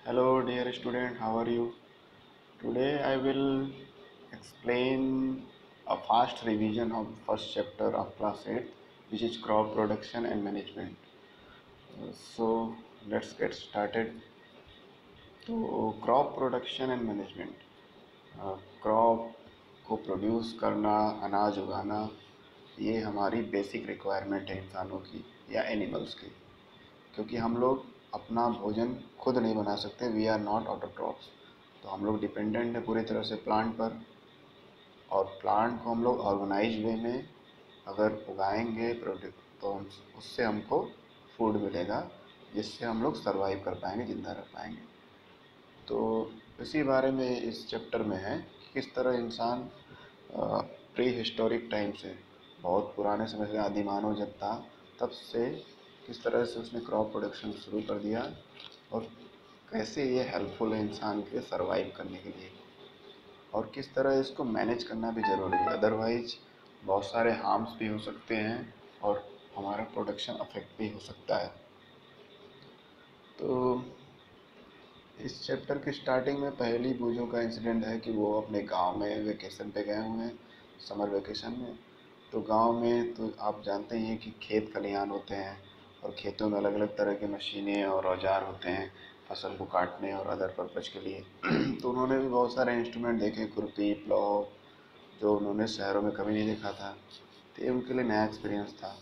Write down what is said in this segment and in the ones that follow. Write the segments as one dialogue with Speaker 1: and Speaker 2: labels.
Speaker 1: Hello, dear student, how are you? Today I will explain a fast revision of first chapter of class 8, which is crop production and management. So let's get started. तो crop production and management, crop को produce करना, अनाज उगाना, ये हमारी basic requirement है इंसानों की या एनिमल्स की, क्योंकि हम लोग अपना भोजन खुद नहीं बना सकते। वी आर नॉट ऑटोट्रॉफ्स, तो हम लोग डिपेंडेंट है पूरी तरह से प्लांट पर। और प्लांट को हम लोग ऑर्गेनाइज वे में अगर उगाएंगे प्रोडक्ट, तो उससे हमको फूड मिलेगा, जिससे हम लोग सरवाइव कर पाएंगे, ज़िंदा रह पाएंगे। तो इसी बारे में इस चैप्टर में है कि किस तरह इंसान प्री हिस्टोरिक टाइम से, बहुत पुराने समय से, आदिमानव जब था तब से, किस तरह से उसने क्रॉप प्रोडक्शन शुरू कर दिया और कैसे ये हेल्पफुल है इंसान के सरवाइव करने के लिए, और किस तरह इसको मैनेज करना भी ज़रूरी है। अदरवाइज बहुत सारे हार्म्स भी हो सकते हैं और हमारा प्रोडक्शन अफेक्ट भी हो सकता है। तो इस चैप्टर की स्टार्टिंग में पहली बूझों का इंसिडेंट है कि वो अपने गांव में वेकेशन पे गए हुए हैं, समर वेकेशन में। तो गांव में तो आप जानते ही हैं कि खेत खलिहान होते हैं, और खेतों में अलग अलग तरह की मशीनें और औजार होते हैं फसल को काटने और अदर पर्पज़ के लिए। तो उन्होंने भी बहुत सारे इंस्ट्रूमेंट देखे, खुरपी, प्लाव, जो उन्होंने शहरों में कभी नहीं देखा था। तो ये उनके लिए नया एक्सपीरियंस था।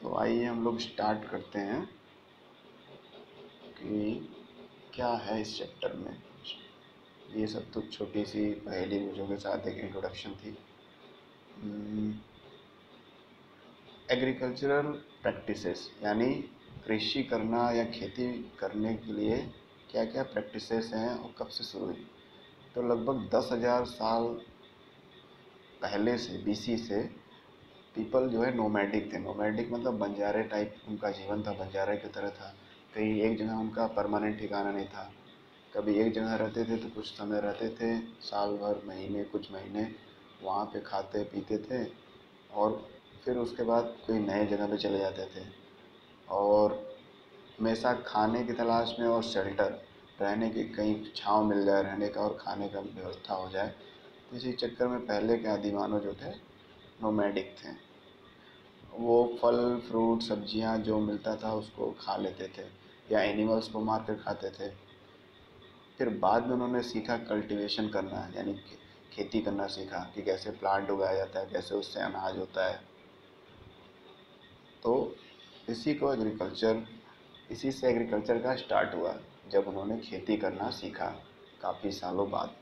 Speaker 1: तो आइए हम लोग स्टार्ट करते हैं कि क्या है इस चैप्टर में। ये सब तो छोटी सी पहेली बूझों के साथ एक इंट्रोडक्शन थी। एग्रीकल्चरल प्रैक्टिसेस, यानी कृषि करना या खेती करने के लिए क्या क्या प्रैक्टिसेस हैं और कब से शुरू हुई। तो लगभग 10,000 साल पहले से, बीसी से, पीपल जो है नोमैडिक थे। नोमैडिक मतलब बंजारे टाइप उनका जीवन था, बंजारे की तरह था। कहीं एक जगह उनका परमानेंट ठिकाना नहीं था। कभी एक जगह रहते थे तो कुछ समय रहते थे, साल भर, महीने, कुछ महीने वहाँ पे खाते पीते थे, और फिर उसके बाद कोई नए जगह पे चले जाते थे, और हमेशा खाने की तलाश में और शेल्टर, रहने की, कहीं छाँव मिल जाए रहने का और खाने का व्यवस्था हो जाए। तो इसी चक्कर में पहले के आदिमानव जो थे नोमैडिक थे। वो फल फ्रूट सब्जियां जो मिलता था उसको खा लेते थे, या एनिमल्स को मार कर खाते थे। फिर बाद में उन्होंने सीखा कल्टीवेशन करना, यानी खेती करना सीखा कि कैसे प्लांट उगाया जाता है, कैसे उससे अनाज होता है। तो इसी को एग्रीकल्चर, इसी से एग्रीकल्चर का स्टार्ट हुआ, जब उन्होंने खेती करना सीखा काफ़ी सालों बाद।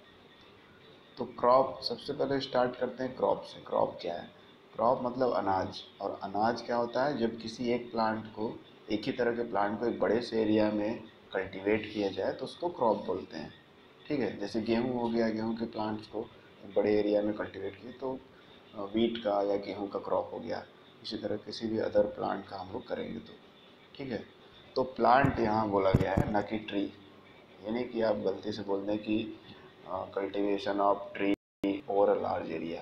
Speaker 1: तो क्रॉप, सबसे पहले स्टार्ट करते हैं क्रॉप से। क्रॉप क्या है? क्रॉप मतलब अनाज। और अनाज क्या होता है? जब किसी एक प्लांट को, एक ही तरह के प्लांट को एक बड़े से एरिया में कल्टीवेट किया जाए तो उसको क्रॉप बोलते हैं। ठीक है, जैसे गेहूँ हो गया, गेहूँ के प्लांट्स को बड़े एरिया में कल्टीवेट किए तो वीट का या गेहूँ का क्रॉप हो गया। इसी तरह किसी भी अदर प्लांट का हम लोग करेंगे तो। ठीक है, तो प्लांट यहाँ बोला गया है, न कि ट्री। यानी कि आप गलती से बोल दें कि cultivation of tree over a large area.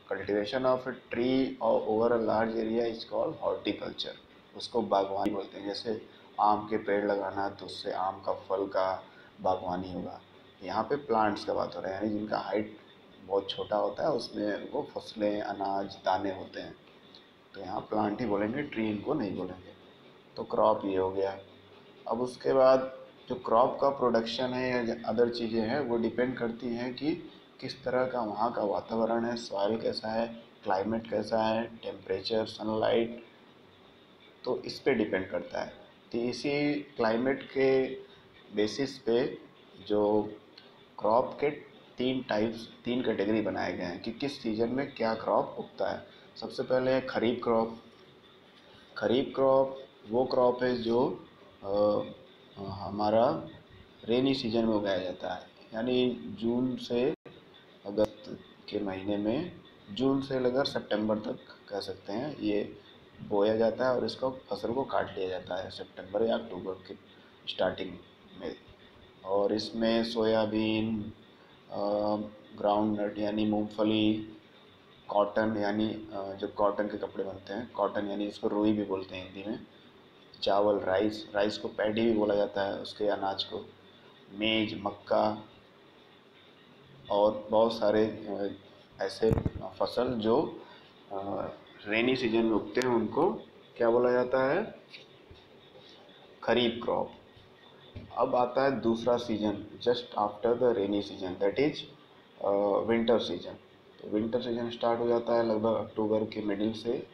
Speaker 1: Cultivation of a tree और over a large area is called horticulture. उसको बागवानी बोलते हैं। जैसे आम के पेड़ लगाना तो उससे आम का फल का बागवानी होगा। यहाँ पे प्लांट्स का बात हो रहा है, यानी जिनका हाइट बहुत छोटा होता है, उसमें वो फसलें, अनाज, दाने होते हैं। तो यहाँ प्लांट ही बोलेंगे, ट्री इनको नहीं बोलेंगे। तो क्रॉप ये हो गया। अब उसके बाद जो क्रॉप का प्रोडक्शन है या अदर चीज़ें हैं, वो डिपेंड करती हैं कि किस तरह का वहाँ का वातावरण है, सॉइल कैसा है, क्लाइमेट कैसा है, टेम्परेचर, सनलाइट, तो इस पे डिपेंड करता है। तो इसी क्लाइमेट के बेसिस पे जो क्रॉप के तीन टाइप्स, तीन कैटेगरी बनाए गए हैं कि किस सीज़न में क्या क्रॉप उगता है। सबसे पहले है खरीफ क्रॉप। खरीफ क्रॉप वो क्रॉप है जो हमारा रेनी सीजन में उगाया जाता है, यानी जून से अगस्त के महीने में, जून से लेकर सितंबर तक कह सकते हैं, ये बोया जाता है और इसको फसल को काट लिया जाता है सितंबर या अक्टूबर के स्टार्टिंग में। और इसमें सोयाबीन, ग्राउंड नट यानी मूंगफली, कॉटन यानी जो कॉटन के कपड़े बनते हैं, कॉटन यानी इसको रुई भी बोलते हैं हिंदी में, चावल, राइस को पैडी भी बोला जाता है उसके अनाज को, मेज, मक्का और बहुत सारे ऐसे फसल जो रेनी सीजन में उगते हैं उनको क्या बोला जाता है, खरीफ क्रॉप। अब आता है दूसरा season just after the rainy season, that is winter season. तो विंटर सीजन स्टार्ट हो जाता है लगभग अक्टूबर के मिडिल से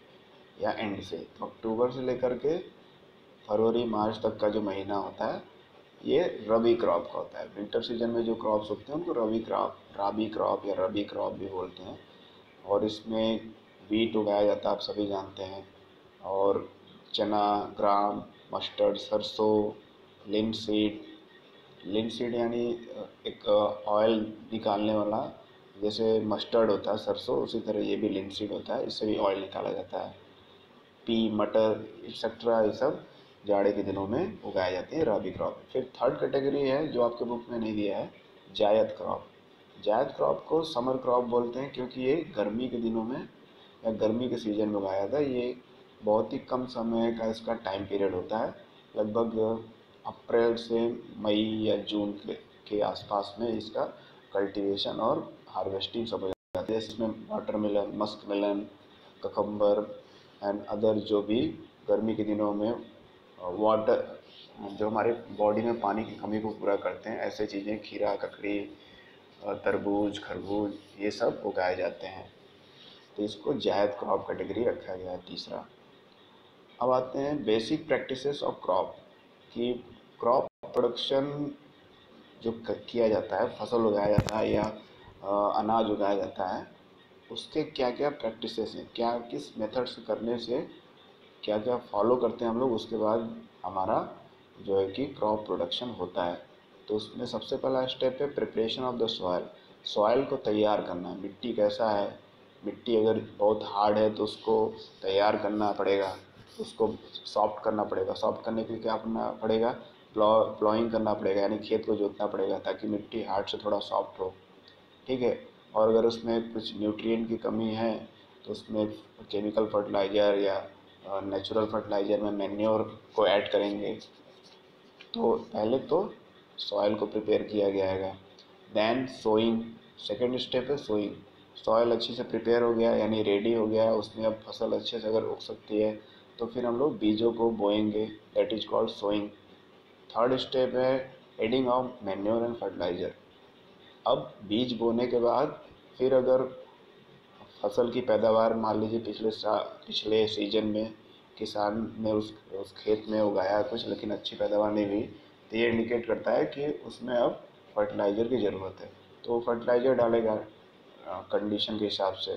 Speaker 1: या एंड से। तो अक्टूबर से लेकर के फरवरी मार्च तक का जो महीना होता है ये रबी क्रॉप का होता है। विंटर सीजन में जो क्रॉप्स उगते हैं उनको राबी क्रॉप या रबी क्रॉप भी बोलते हैं। और इसमें वीट उगाया जाता है, आप सभी जानते हैं, और चना, ग्राम, मस्टर्ड, सरसों, लिनसीड यानी एक ऑयल निकालने वाला, जैसे मस्टर्ड होता है सरसों, उसी तरह ये भी लिनसीड होता है, इससे भी ऑयल निकाला जाता है। पी, मटर एक्सेट्रा ये सब जाड़े के दिनों में उगाए जाते हैं रबी क्रॉप। फिर थर्ड कैटेगरी है जो आपके बुक में नहीं दिया है, जायद क्रॉप। जायद क्रॉप को समर क्रॉप बोलते हैं क्योंकि ये गर्मी के दिनों में या गर्मी के सीजन में उगाया जाता है। ये बहुत ही कम समय का इसका टाइम पीरियड होता है, लगभग अप्रैल से मई या जून के आसपास में इसका कल्टीवेशन और हार्वेस्टिंग सब हो जाती है। इसमें watermelon, musk melon, cucumber and other जो भी गर्मी के दिनों में वाटर जो हमारे बॉडी में पानी की कमी को पूरा करते हैं, ऐसे चीज़ें खीरा, ककड़ी, तरबूज, खरबूज ये सब उगाए जाते हैं। तो इसको जायद क्रॉप कैटेगरी रखा गया है तीसरा। अब आते हैं बेसिक प्रैक्टिसेस ऑफ क्रॉप, कि क्रॉप प्रोडक्शन जो किया जाता है, फसल उगाया जाता है या अनाज उगाया जाता है, उसके क्या क्या प्रैक्टिसेस हैं, क्या किस मेथड से करने से क्या क्या फॉलो करते हैं हम लोग, उसके बाद हमारा जो है कि क्रॉप प्रोडक्शन होता है। तो उसमें सबसे पहला स्टेप है preparation of the soil. Soil को तैयार करना है, मिट्टी कैसा है, मिट्टी अगर बहुत हार्ड है तो उसको तैयार करना पड़ेगा, उसको सॉफ्ट करना पड़ेगा। सॉफ्ट करने के लिए क्या करना पड़ेगा, प्लॉइंग करना पड़ेगा, यानी खेत को जोतना पड़ेगा ताकि मिट्टी हार्ड से थोड़ा सॉफ्ट हो, ठीक है। और अगर उसमें कुछ न्यूट्रिएंट की कमी है तो उसमें केमिकल फर्टिलाइज़र या नेचुरल फर्टिलाइज़र में मैन्योर को ऐड करेंगे। तो पहले तो सॉइल को प्रिपेयर किया जाएगा, देन सोइंग, सेकेंड स्टेप है सोइंग। सॉइल अच्छे से प्रिपेयर हो गया यानी रेडी हो गया, उसमें अब फसल अच्छे से अगर उग सकती है तो फिर हम लोग बीजों को बोएंगे, that is called sowing. Third step है adding of manure and fertiliser. अब बीज बोने के बाद फिर अगर फसल की पैदावार मान लीजिए पिछले सीजन में किसान ने उस खेत में उगाया कुछ लेकिन अच्छी पैदावार नहीं हुई, तो ये इंडिकेट करता है कि उसमें अब फर्टिलाइज़र की ज़रूरत है, तो फर्टिलाइज़र डालेगा कंडीशन के हिसाब से,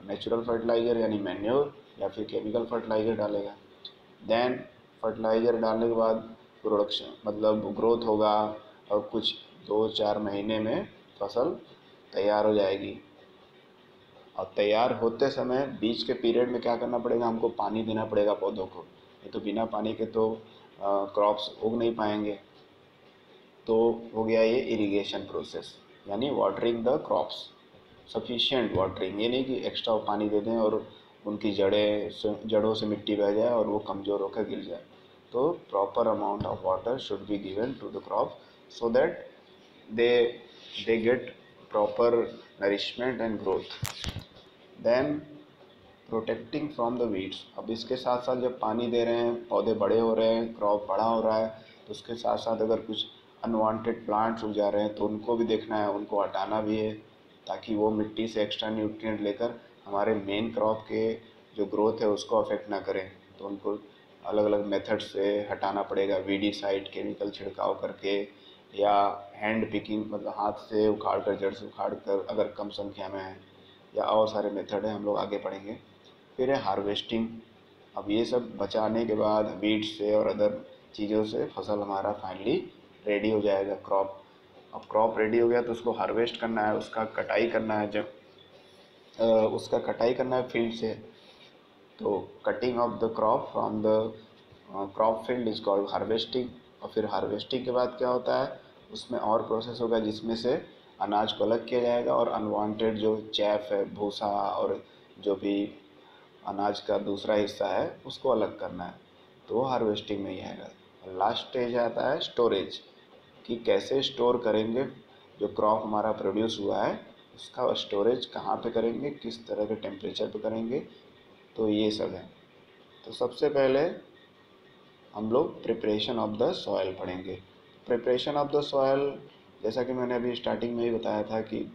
Speaker 1: नेचुरल फर्टिलाइज़र यानी मैन्योर या फिर केमिकल फर्टिलाइज़र डालेगा। देन फर्टिलाइज़र डालने के बाद प्रोडक्शन मतलब ग्रोथ होगा और कुछ 2-4 महीने में फसल तैयार हो जाएगी। और तैयार होते समय बीच के पीरियड में क्या करना पड़ेगा, हमको पानी देना पड़ेगा पौधों को, नहीं तो बिना पानी के तो क्रॉप्स उग नहीं पाएंगे। तो हो गया ये इरिगेशन प्रोसेस, यानी watering the crops, sufficient watering, ये नहीं कि एक्स्ट्रा पानी दे दें और उनकी जड़ों से मिट्टी बह जाए और वो कमज़ोर होकर गिर जाए। तो proper amount of water should be given to the crop so that they they get proper nourishment and growth. Then protecting from the weeds. अब इसके साथ साथ जब पानी दे रहे हैं, पौधे बड़े हो रहे हैं, क्रॉप बड़ा हो रहा है, तो उसके साथ साथ अगर कुछ अनवांटेड प्लांट्स उग जा रहे हैं तो उनको भी देखना है, उनको हटाना भी है ताकि वो मिट्टी से एक्स्ट्रा न्यूट्रिएंट लेकर हमारे मेन क्रॉप के जो ग्रोथ है उसको अफेक्ट ना करें। तो उनको अलग अलग मेथड से हटाना पड़ेगा, वीडीसाइड केमिकल छिड़काव करके या हैंड पिकिंग मतलब हाथ से उखाड़ कर, जड़ से उखाड़ कर अगर कम संख्या में है, या और सारे मेथड हैं, हम लोग आगे पढ़ेंगे। फिर है हार्वेस्टिंग। अब ये सब बचाने के बाद वीड से और अदर चीज़ों से फसल हमारा फाइनली रेडी हो जाएगा क्रॉप। अब क्रॉप रेडी हो गया तो उसको हार्वेस्ट करना है, उसका कटाई करना है, जब उसका कटाई करना है फील्ड से, तो cutting of the crop from the crop field is called harvesting. और फिर हार्वेस्टिंग के बाद क्या होता है, उसमें और प्रोसेस होगा जिसमें से अनाज को अलग किया जाएगा और अनवांटेड जो चैफ है, भूसा और जो भी अनाज का दूसरा हिस्सा है उसको अलग करना है। तो हार्वेस्टिंग में ही आएगा। लास्ट स्टेज आता है स्टोरेज, कि कैसे स्टोर करेंगे जो क्रॉप हमारा प्रोड्यूस हुआ है, उसका स्टोरेज कहाँ पे करेंगे, किस तरह के टेम्परेचर पे करेंगे, तो ये सब है। तो सबसे पहले हम लोग प्रिपरेशन ऑफ द सॉयल पढ़ेंगे। प्रिपरेशन ऑफ द सॉयल, जैसा कि मैंने अभी स्टार्टिंग में ही बताया था कि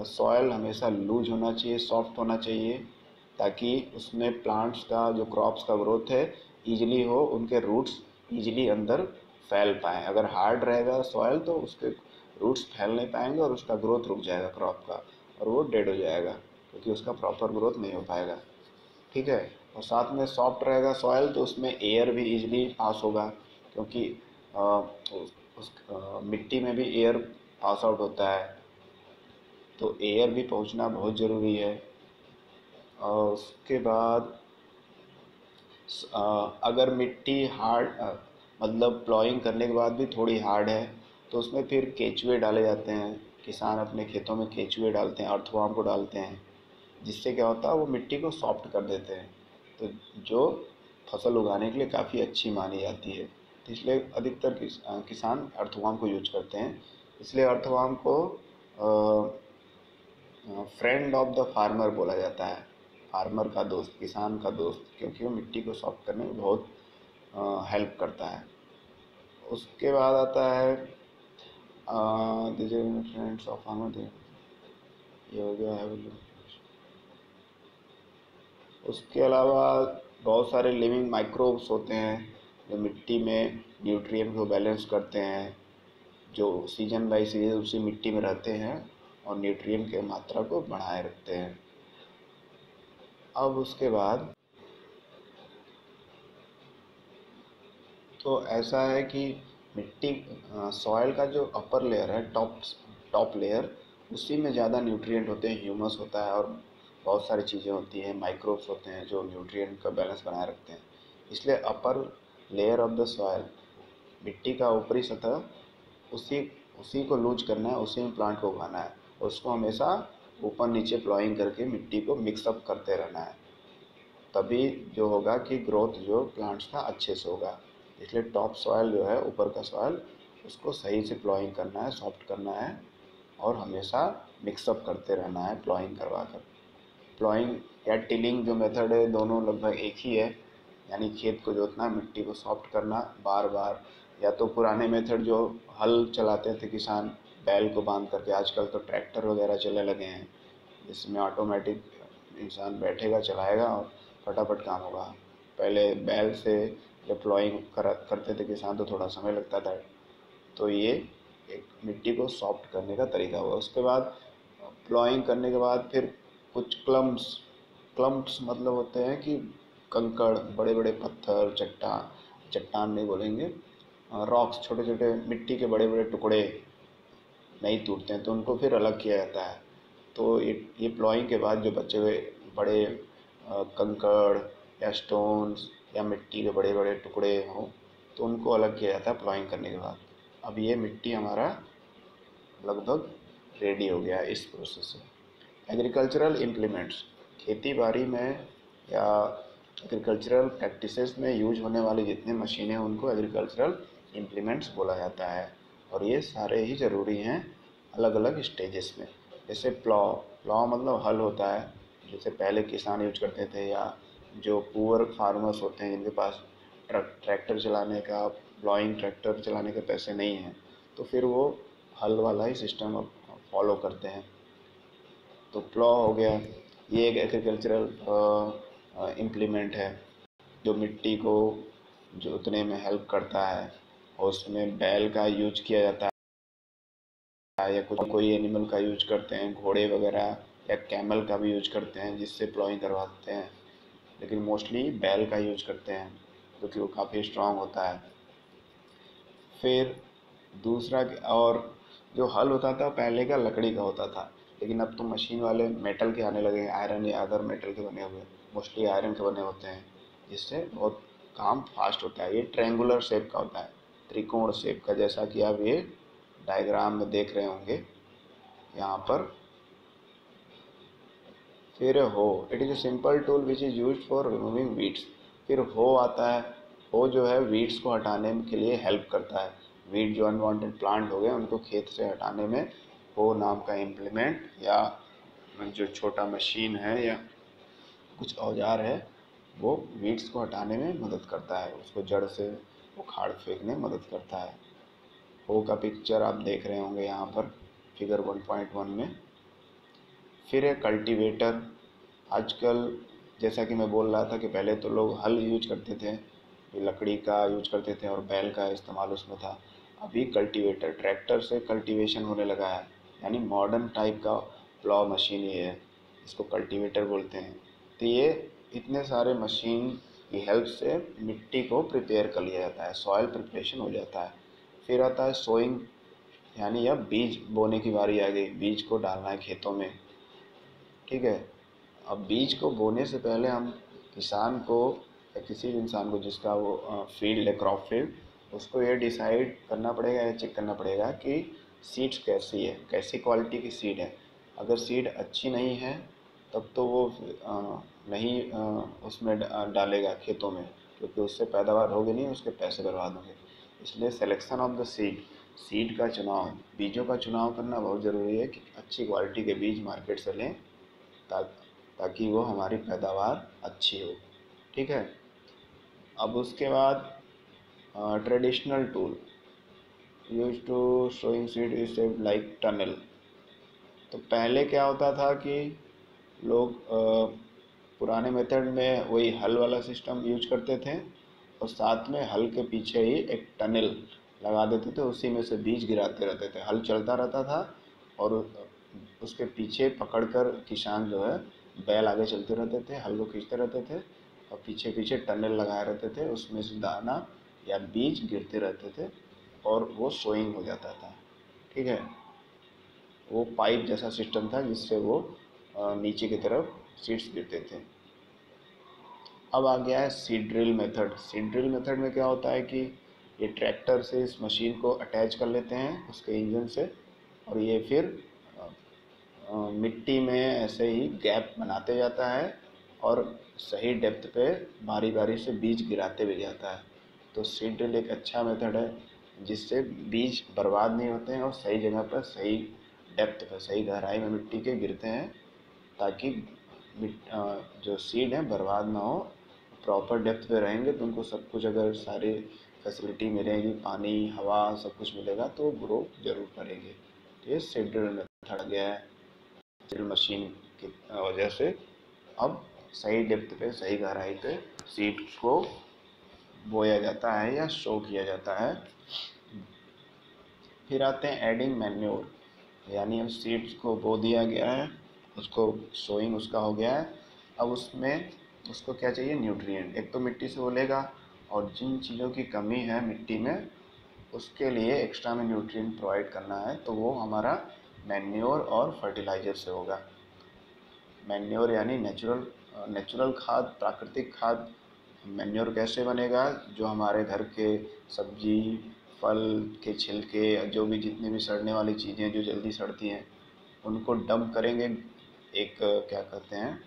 Speaker 1: सॉयल हमेशा लूज होना चाहिए, सॉफ्ट होना चाहिए, ताकि उसमें प्लांट्स का जो क्रॉप्स का ग्रोथ है ईजिली हो, उनके रूट्स ईजिली अंदर फैल पाएँ। अगर हार्ड रहेगा सॉयल तो उसके रूट्स फैल नहीं पाएंगे और उसका ग्रोथ रुक जाएगा क्रॉप का, और वो डेड हो जाएगा क्योंकि उसका प्रॉपर ग्रोथ नहीं हो पाएगा। ठीक है। और साथ में सॉफ्ट रहेगा सॉयल तो उसमें एयर भी इजीली पास होगा, क्योंकि मिट्टी में भी एयर पास आउट होता है, तो एयर भी पहुंचना बहुत ज़रूरी है। और उसके बाद अगर मिट्टी हार्ड, मतलब प्लॉइंग करने के बाद भी थोड़ी हार्ड है, तो उसमें फिर केचुए डाले जाते हैं। किसान अपने खेतों में केचुए डालते हैं, अर्थवर्म को डालते हैं, जिससे क्या होता है वो मिट्टी को सॉफ्ट कर देते हैं, तो जो फसल उगाने के लिए काफ़ी अच्छी मानी जाती है। तो इसलिए अधिकतर किसान अर्थवर्म को यूज करते हैं। इसलिए अर्थवर्म को फ्रेंड ऑफ द फार्मर बोला जाता है, फार्मर का दोस्त, किसान का दोस्त, क्योंकि वो मिट्टी को सॉफ्ट करने में बहुत हेल्प करता है। उसके बाद आता है फ्रेंड्स ऑफ फार्मर, ये हो गया है। उसके अलावा बहुत सारे लिविंग माइक्रोब्स होते हैं जो मिट्टी में न्यूट्रिएंट को बैलेंस करते हैं, जो सीजन बाई सीजन उसी मिट्टी में रहते हैं और न्यूट्रिएंट की मात्रा को बढ़ाए रखते हैं। अब उसके बाद तो ऐसा है कि मिट्टी, सॉइल का जो अपर लेयर है, टॉप लेयर, उसी में ज़्यादा न्यूट्रिएंट होते हैं, ह्यूमस होता है और बहुत सारी चीज़ें होती हैं, माइक्रोब्स होते हैं जो न्यूट्रिएंट का बैलेंस बनाए रखते हैं। इसलिए upper layer of the soil, मिट्टी का ऊपरी सतह, उसी उसी को लूज करना है, उसी में प्लांट को उगाना है, और उसको हमेशा ऊपर नीचे प्लॉइंग करके मिट्टी को मिक्सअप करते रहना है, तभी जो होगा कि ग्रोथ जो प्लांट्स का अच्छे से होगा। इसलिए टॉप सॉयल जो है, ऊपर का सॉयल, उसको सही से प्लॉइंग करना है, सॉफ्ट करना है, और हमेशा मिक्सअप करते रहना है प्लॉइंग करवा कर। प्लॉइंग या टिलिंग जो मेथड है, दोनों लगभग एक ही है, यानी खेत को जोतना, मिट्टी को सॉफ्ट करना बार बार। या तो पुराने मेथड जो हल चलाते थे किसान बैल को बांध करके, आजकल तो ट्रैक्टर वगैरह चलने लगे हैं जिसमें ऑटोमेटिक इंसान बैठेगा, चलाएगा और फटाफट काम होगा। पहले बैल से जब प्लॉइंग करते थे किसान तो थोड़ा समय लगता था। तो ये एक मिट्टी को सॉफ्ट करने का तरीका हुआ। उसके बाद प्लॉइंग करने के बाद फिर कुछ क्लम्प्स मतलब होते हैं कि कंकड़, बड़े बड़े पत्थर, चट्टान नहीं बोलेंगे, रॉक्स, छोटे छोटे मिट्टी के बड़े बड़े टुकड़े नहीं टूटते हैं, तो उनको फिर अलग किया जाता है। तो ये प्लॉइंग के बाद जो बचे हुए बड़े कंकड़ या स्टोन्स या मिट्टी के बड़े बड़े टुकड़े हों, तो उनको अलग किया जाता है प्लॉइंग करने के बाद। अब ये मिट्टी हमारा लगभग रेडी हो गया है इस प्रोसेस से। एग्रीकल्चरल इम्प्लीमेंट्स, खेती बाड़ी में या एग्रीकल्चरल प्रैक्टिसेस में यूज होने वाली जितनी मशीनें हैं उनको एग्रीकल्चरल इम्प्लीमेंट्स बोला जाता है, और ये सारे ही ज़रूरी हैं अलग अलग स्टेजेस में। जैसे प्लॉ मतलब हल होता है, जैसे पहले किसान यूज करते थे, या जो पुअर फार्मर्स होते हैं जिनके पास ट्रैक्टर चलाने का, प्लॉइंग ट्रैक्टर चलाने के पैसे नहीं हैं, तो फिर वो हल वाला ही सिस्टम अब फॉलो करते हैं। तो प्लॉ हो गया, ये एक एग्रीकल्चरल इम्प्लीमेंट है जो मिट्टी को जोतने में हेल्प करता है, और उसमें बैल का यूज किया जाता है, या कुछ कोई एनिमल का यूज करते हैं, घोड़े वगैरह या कैमल का भी यूज करते हैं जिससे प्लॉइंग करवाते हैं, लेकिन मोस्टली बैल का यूज करते हैं क्योंकि वो काफ़ी स्ट्रांग होता है। फिर दूसरा, और जो हल होता था पहले का लकड़ी का होता था, लेकिन अब तो मशीन वाले मेटल के आने लगे हैं, आयरन या अदर मेटल के बने हुए, मोस्टली आयरन के बने होते हैं, जिससे बहुत काम फास्ट होता है। ये ट्रायंगुलर शेप का होता है, त्रिकोण शेप का, जैसा कि आप ये डायग्राम में देख रहे होंगे यहाँ पर। फिर हो, it is a simple tool which is use for removing weeds. फिर हो आता है, वो जो है वीड्स को हटाने के लिए हेल्प करता है। वीड जो अनवांटेड प्लांट हो गए उनको खेत से हटाने में वो नाम का इम्प्लीमेंट या जो छोटा मशीन है या कुछ औजार है वो वीड्स को हटाने में मदद करता है, उसको जड़ से उखाड़ फेंकने में मदद करता है। हो का पिक्चर आप देख रहे होंगे यहाँ पर फिगर 1.1 में। फिर है कल्टीवेटर। आजकल जैसा कि मैं बोल रहा था कि पहले तो लोग हल यूज करते थे, ये लकड़ी का यूज करते थे और बैल का इस्तेमाल उसमें था। अभी कल्टीवेटर, ट्रैक्टर से कल्टीवेशन होने लगा है, यानी मॉडर्न टाइप का प्लॉ मशीन ये है, इसको कल्टीवेटर बोलते हैं। तो ये इतने सारे मशीन की हेल्प से मिट्टी को प्रिपेयर कर लिया जाता है, सॉइल प्रिपरेशन हो जाता है। फिर आता है सोइंग, यानी अब बीज बोने की बारी आ गई, बीज को डालना है खेतों में। ठीक है, अब बीज को बोने से पहले हम किसान को या किसी भी इंसान को जिसका वो फील्ड है, क्रॉप फील्ड, उसको ये डिसाइड करना पड़ेगा या चेक करना पड़ेगा कि सीड्स कैसी है, कैसी क्वालिटी की सीड है। अगर सीड अच्छी नहीं है तब तो वो नहीं उसमें डालेगा खेतों में, क्योंकि उससे पैदावार होगी नहीं, उसके पैसे बर्बाद होंगे। इसलिए selection of the seed, seed का चुनाव, बीजों का चुनाव करना बहुत ज़रूरी है कि अच्छी क्वालिटी के बीज मार्केट से लें ताकि वो हमारी पैदावार अच्छी हो। ठीक है, अब उसके बाद traditional tool use to sowing seed is like tunnel. तो पहले क्या होता था कि लोग पुराने मेथड में वही हल वाला सिस्टम यूज करते थे और साथ में हल के पीछे ही एक टनल लगा देते थे, उसी में से बीज गिराते रहते थे। हल चलता रहता था और उसके पीछे पकड़कर किसान जो है बैल आगे चलते रहते थे, हल को खींचते रहते थे और पीछे पीछे टनल लगाए रहते थे, उसमें से दाना या बीज गिरते रहते थे और वो सोइंग हो जाता था। ठीक है, वो पाइप जैसा सिस्टम था जिससे वो नीचे की तरफ सीड्स गिरते थे। अब आ गया है seed drill method. Seed drill method में क्या होता है कि ये ट्रैक्टर से इस मशीन को अटैच कर लेते हैं उसके इंजन से और ये फिर मिट्टी में ऐसे ही गैप बनाते जाता है और सही डेप्थ पे बारी बारी से बीज गिराते भी जाता है। तो सीड ड्रिल एक अच्छा मेथड है जिससे बीज बर्बाद नहीं होते हैं और सही जगह पर सही डेप्थ पे सही गहराई में मिट्टी के गिरते हैं, ताकि जो सीड है बर्बाद ना हो, प्रॉपर डेप्थ पे रहेंगे तो उनको सब कुछ, अगर सारी फैसिलिटी मिलेगी, पानी हवा सब कुछ मिलेगा तो ग्रो जरूर करेंगे। तो ये सीड ड्रिल मेथड गया है। ड्रिल मशीन की वजह से अब सही डेप्थ पे सही गहराई पे सीड को बोया जाता है या शो किया जाता है। फिर आते हैं एडिंग मैन्योर, यानी अब सीड्स को बो दिया गया है, उसको सोइंग उसका हो गया है। अब उसमें उसको क्या चाहिए, न्यूट्रिएंट। एक तो मिट्टी से वो लेगा और जिन चीज़ों की कमी है मिट्टी में उसके लिए एक्स्ट्रा में न्यूट्रिएंट प्रोवाइड करना है, तो वो हमारा मैन्योर और फर्टिलाइज़र से होगा। मैन्योर यानी नेचुरल खाद, प्राकृतिक खाद। मैन्योर कैसे बनेगा, जो हमारे घर के सब्जी फल के छिलके, जो भी जितनी भी सड़ने वाली चीज़ें जो जल्दी सड़ती हैं उनको डंप करेंगे, एक क्या कहते हैं,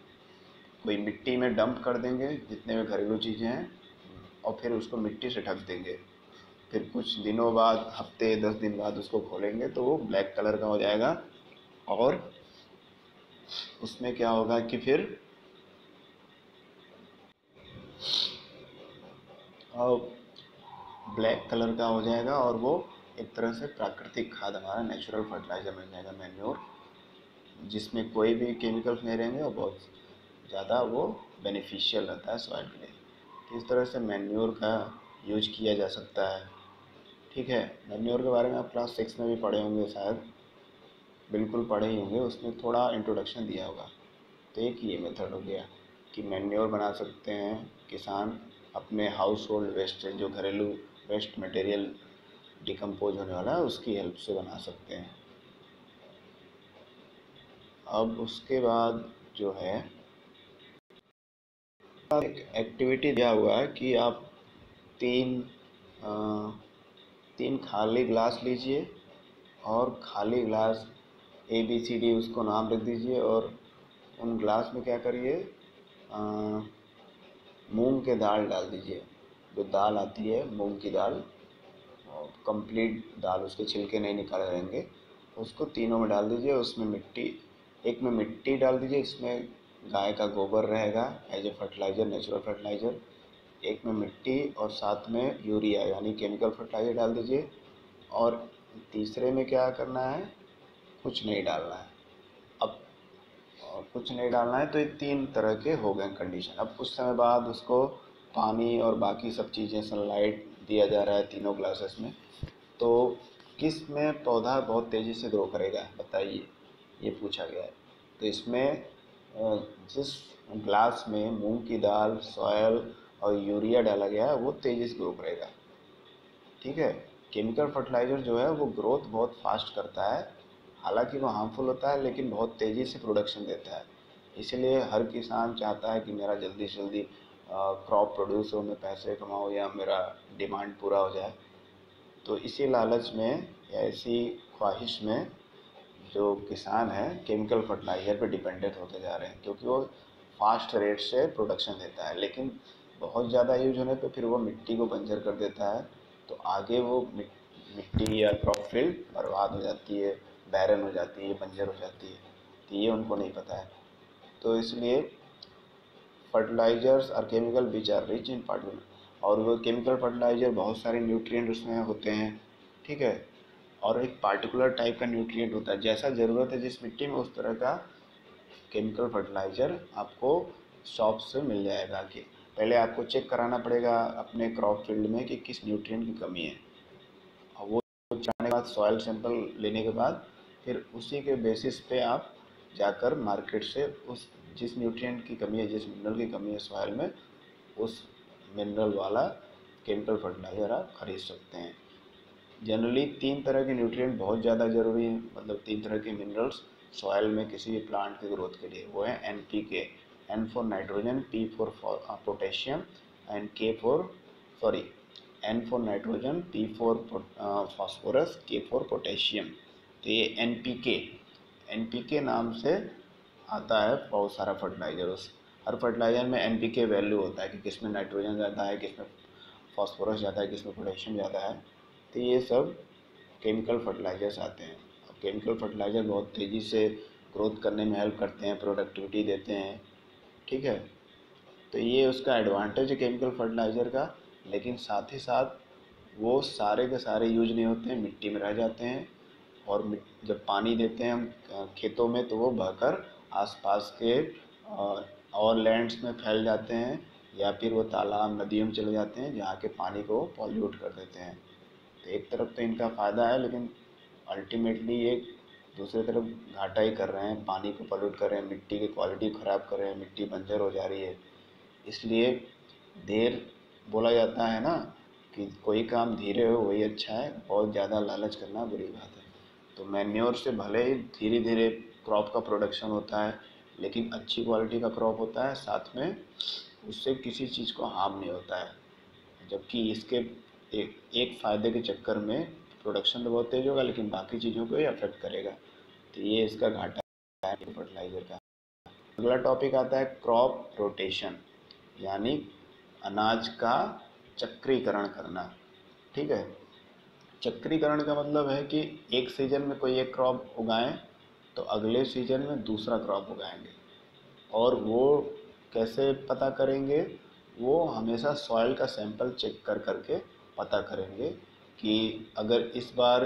Speaker 1: कोई मिट्टी में डंप कर देंगे जितने भी घरेलू चीज़ें हैं और फिर उसको मिट्टी से ढक देंगे। फिर कुछ दिनों बाद, हफ्ते 10 दिन बाद उसको खोलेंगे तो वो ब्लैक कलर का हो जाएगा और उसमें क्या होगा कि फिर ब्लैक कलर का हो जाएगा और वो एक तरह से प्राकृतिक खाद, हमारा नेचुरल फर्टिलाइज़र बन जाएगा मैन्योर, जिसमें कोई भी केमिकल्स नहीं रहेंगे और बहुत ज़्यादा वो बेनिफिशियल रहता है सॉइल के लिए। तो इस तरह से मैन्योर का यूज किया जा सकता है। ठीक है, मैन्योर के बारे में आप क्लास 6 में भी पढ़े होंगे शायद, बिल्कुल पढ़े ही होंगे, उसमें थोड़ा इंट्रोडक्शन दिया होगा। तो एक ये मेथड हो गया कि मैन्योर बना सकते हैं किसान अपने हाउस होल्ड वेस्ट से, जो घरेलू वेस्ट मटेरियल डिकम्पोज होने वाला है उसकी हेल्प से बना सकते हैं। अब उसके बाद जो है एक एक्टिविटी दिया हुआ है कि आप तीन अ, तीन खाली ग्लास लीजिए और खाली ग्लास ABCD उसको नाम रख दीजिए और उन ग्लास में क्या करिए, मूंग के दाल डाल दीजिए। जो दाल आती है मूंग की दाल, कंप्लीट दाल, उसके छिलके नहीं निकाले रहेंगे, उसको तीनों में डाल दीजिए। उसमें मिट्टी, एक में मिट्टी डाल दीजिए, इसमें गाय का गोबर रहेगा as a fertiliser, natural fertiliser. एक में मिट्टी और साथ में यूरिया यानी केमिकल फर्टिलाइज़र डाल दीजिए। और तीसरे में क्या करना है, कुछ नहीं डालना है। अब कुछ नहीं डालना है, तो ये तीन तरह के हो गए कंडीशन। अब कुछ समय बाद उसको पानी और बाकी सब चीज़ें, सनलाइट दिया जा रहा है तीनों ग्लासेस में। तो किस में पौधा बहुत तेज़ी से ग्रो करेगा बताइए, ये पूछा गया है। तो इसमें जिस ग्लास में मूंग की दाल, सॉयल और यूरिया डाला गया है वो तेज़ी से ग्रो करेगा। ठीक है। केमिकल फर्टिलाइज़र जो है वो ग्रोथ बहुत फास्ट करता है, हालांकि वो हार्मफुल होता है लेकिन बहुत तेज़ी से प्रोडक्शन देता है। इसलिए हर किसान चाहता है कि मेरा जल्दी से जल्दी क्रॉप प्रोड्यूस हो, मैं पैसे कमाऊँ या मेरा डिमांड पूरा हो जाए। तो इसी लालच में या इसी ख्वाहिश में जो किसान हैं केमिकल फर्टिलाइज़र पे डिपेंडेंट होते जा रहे हैं, क्योंकि वो फास्ट रेट से प्रोडक्शन देता है, लेकिन बहुत ज़्यादा यूज होने पे फिर वो मिट्टी को बंजर कर देता है। तो आगे वो मिट्टी या क्रॉप फील्ड बर्बाद हो जाती है, बैरन हो जाती है, बंजर हो जाती है। तो ये उनको नहीं पता है। तो इसलिए फर्टिलाइजर्स और chemical which are rich in particular, और वो केमिकल फर्टिलाइजर बहुत सारे न्यूट्रिएंट उसमें होते हैं। ठीक है। और एक पार्टिकुलर टाइप का न्यूट्रिएंट होता है, जैसा ज़रूरत है जिस मिट्टी में उस तरह का केमिकल फर्टिलाइज़र आपको शॉप से मिल जाएगा। कि पहले आपको चेक कराना पड़ेगा अपने क्रॉप फील्ड में कि किस न्यूट्रिएंट की कमी है, और वो जानने के बाद सॉइल सैंपल लेने के बाद फिर उसी के बेसिस पे आप जाकर मार्केट से उस जिस न्यूट्रिएंट की कमी है, जिस मिनरल की कमी है सॉइल में, उस मिनरल वाला केमिकल फर्टिलाइज़र आप खरीद सकते हैं। जनरली तीन तरह के न्यूट्रिएंट बहुत ज़्यादा ज़रूरी हैं, मतलब तीन तरह के मिनरल्स सॉइल में किसी भी प्लांट की ग्रोथ के लिए। वो है NPK, N for nitrogen, P for potassium and K for sorry N for nitrogen, P for phosphorus, K for potassium. तो ये NPK नाम से आता है बहुत सारा फर्टिलाइज़र। उस हर फर्टिलाइज़र में NPK वैल्यू होता है कि किस में नाइट्रोजन ज़्यादा है, किस में फास्फोरस ज़्यादा है, किस में पोटेशियम ज़्यादा है। तो ये सब केमिकल फर्टिलाइज़र्स आते हैं। अब केमिकल फर्टिलाइज़र बहुत तेज़ी से ग्रोथ करने में हेल्प करते हैं, प्रोडक्टिविटी देते हैं। ठीक है। तो ये उसका एडवांटेज है केमिकल फर्टिलाइज़र का, लेकिन साथ ही साथ वो सारे के सारे यूज नहीं होते हैं, मिट्टी में रह जाते हैं। और जब पानी देते हैं हम खेतों में, तो वो बहकर आसपास के और लैंड्स में फैल जाते हैं, या फिर वो तालाब नदियों में चले जाते हैं जहाँ के पानी को पॉल्यूट कर देते हैं। तो एक तरफ तो इनका फ़ायदा है, लेकिन अल्टीमेटली ये दूसरी तरफ घाटा ही कर रहे हैं, पानी को पॉल्यूट कर रहे हैं, मिट्टी की क्वालिटी ख़राब कर रहे हैं, मिट्टी बंजर हो जा रही है। इसलिए देर बोला जाता है ना कि कोई काम धीरे हो वही अच्छा है, बहुत ज़्यादा लालच करना बुरी बात है। तो मैन्योर से भले ही धीरे धीरे क्रॉप का प्रोडक्शन होता है, लेकिन अच्छी क्वालिटी का क्रॉप होता है, साथ में उससे किसी चीज़ को हार्म नहीं होता है। जबकि इसके एक फ़ायदे के चक्कर में प्रोडक्शन तो बहुत तेज़ होगा, लेकिन बाकी चीज़ों को ही अफेक्ट करेगा। तो ये इसका घाटा है फर्टिलाइज़र का। अगला टॉपिक आता है क्रॉप रोटेशन, यानी अनाज का चक्रीकरण करना। ठीक है। चक्रीकरण का मतलब है कि एक सीज़न में कोई एक क्रॉप उगाएं तो अगले सीज़न में दूसरा क्रॉप उगाएंगे। और वो कैसे पता करेंगे, वो हमेशा सॉइल का सैंपल चेक कर करके पता करेंगे कि अगर इस बार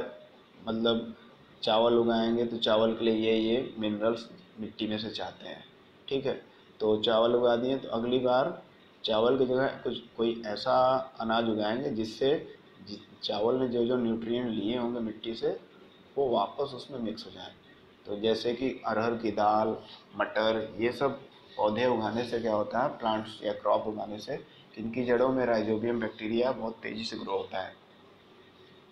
Speaker 1: मतलब चावल उगाएंगे तो चावल के लिए ये मिनरल्स मिट्टी में से चाहते हैं। ठीक है। तो चावल उगा दिए तो अगली बार चावल की जगह कुछ कोई ऐसा अनाज उगाएंगे जिससे चावल ने जो जो न्यूट्रिएंट लिए होंगे मिट्टी से वो वापस उसमें मिक्स हो जाए। तो जैसे कि अरहर की दाल, मटर, ये सब पौधे उगाने से क्या होता है, प्लांट्स या क्रॉप उगाने से इनकी जड़ों में राइजोबियम बैक्टीरिया बहुत तेज़ी से ग्रो होता है,